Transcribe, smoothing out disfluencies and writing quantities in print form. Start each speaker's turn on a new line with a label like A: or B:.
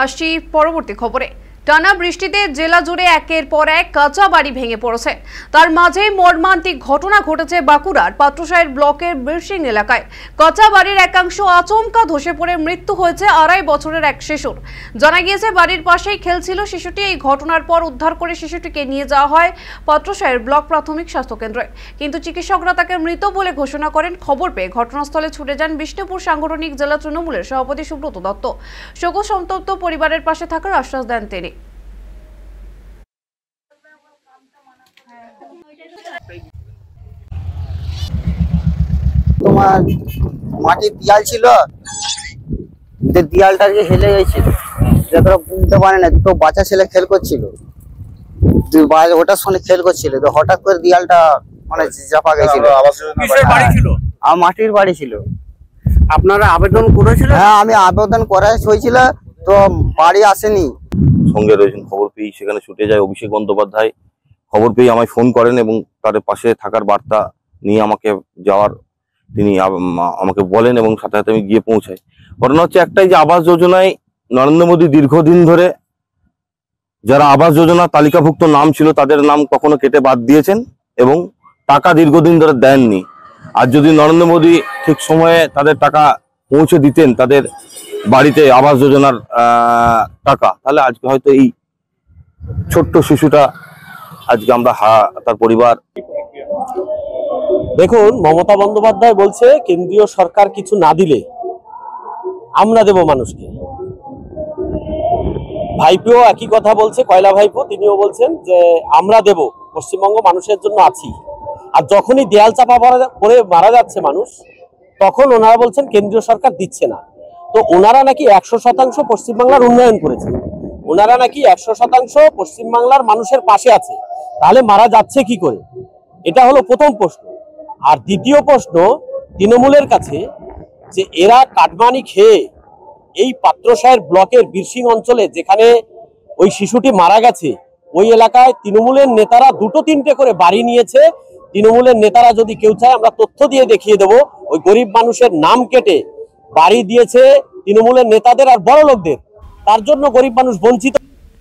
A: আসছি পরবর্তী খবরে। টানা বৃষ্টিতে জেলা জুড়ে একের পর এক কাঁচা বাড়ি ভেঙে পড়েছে। তার মাঝেই মর্মান্তিক ঘটনা ঘটেছে বাঁকুড়ার পাত্রসাহের ব্লকের বীরসিং এলাকায়। কাঁচা বাড়ির একাংশ আচমকা ধসে পড়ে মৃত্যু হয়েছে 2.5 বছরের এক শিশুর। জানা গিয়েছে বাড়ির পাশেই খেলছিল শিশুটি। এই ঘটনার পর উদ্ধার করে শিশুটিকে নিয়ে যাওয়া হয় পাত্রসাহের ব্লক প্রাথমিক স্বাস্থ্য কেন্দ্রে, কিন্তু চিকিৎসকরা তাকে মৃত বলে ঘোষণা করেন। খবর পেয়ে ঘটনাস্থলে ছুটে যান বিষ্ণুপুর সাংগঠনিক জেলা তৃণমূলের সভাপতি সুব্রত দত্ত। শোক সন্তপ্ত পরিবারের পাশে থাকার আশ্বাস দেন তিনি।
B: তোমার মাটির দেয়াল ছিল, দেয়ালটাকে হেলে গেছিল, যেটা বুঝতে পারে না। দুটো বাচ্চা ছেলে খেল করছিল, ওটার সঙ্গে খেল করছিল, তো হঠাৎ করে দেয়ালটা মানে চাপা গেছিল। আর মাটির বাড়ি ছিল।
C: আপনারা আবেদন করেছিলেন?
B: হ্যাঁ, আমি আবেদন করা হয়েছিল, তো বাড়ি আসেনি।
D: সঙ্গে রয়েছেন, খবর পেয়ে সেখানে ছুটে যায় অভিষেক বন্দ্যোপাধ্যায়। খবর পেয়ে আমায় ফোন করেন এবং তার পাশে থাকার বার্তা নিয়ে আমাকে যাওয়ার তিনি আমাকে বলেন এবং সাথে সাথে আমি গিয়ে পৌঁছাই। ঘটনা হচ্ছে একটাই, যে আবাস যোজনায় নরেন্দ্র মোদী দীর্ঘদিন ধরে যারা আবাস যোজনা তালিকাভুক্ত নাম ছিল তাদের নাম কখনো কেটে বাদ দিয়েছেন এবং টাকা দীর্ঘদিন ধরে দেননি। আর যদি নরেন্দ্র মোদী ঠিক সময়ে তাদের টাকা পৌঁছে দিতেন, তাদের বাড়িতে আবাস যোজনার টাকা, তাহলে আজকে হয়তো এই ছোট্ট শিশুটা আজকে আমরা তার পরিবার।
C: দেখুন, মমতা বন্দ্যোপাধ্যায় বলছে কেন্দ্রীয় সরকার কিছু না দিলে আমরা দেব মানুষকে। ভাইপো একই কথা বলছে, কয়লা ভাইপো, তিনিও বলছেন যে আমরা দেব, পশ্চিমবঙ্গ মানুষের জন্য আছি। আর যখনই দেয়াল চাপা পড়ে মারা যাচ্ছে মানুষ, তখন ওনারা বলছেন কেন্দ্রীয় সরকার দিচ্ছে না। তো ওনারা নাকি 100% পশ্চিমবাংলার উন্নয়ন করেছে, ওনারা নাকি 100% পশ্চিমবাংলার মানুষের পাশে আছে, তাহলে মারা যাচ্ছে কি করে? এটা হলো প্রথম প্রশ্ন। আর দ্বিতীয় প্রশ্ন তৃণমূলের কাছে, যে এরা কাটমানি খেয়ে এই পাত্রসাহের ব্লকের বীরসিং অঞ্চলে যেখানে ওই শিশুটি মারা গেছে, ওই এলাকায় তৃণমূলের নেতারা 2-3টে করে বাড়ি নিয়েছে। তৃণমূলের নেতারা যদি কেউ চায় আমরা তথ্য দিয়ে দেখিয়ে দেবো, ওই গরিব মানুষের নাম কেটে বাড়ি দিয়েছে তৃণমূলের নেতাদের আর বড় লোকদের। তার জন্য গরিব মানুষ বঞ্চিত।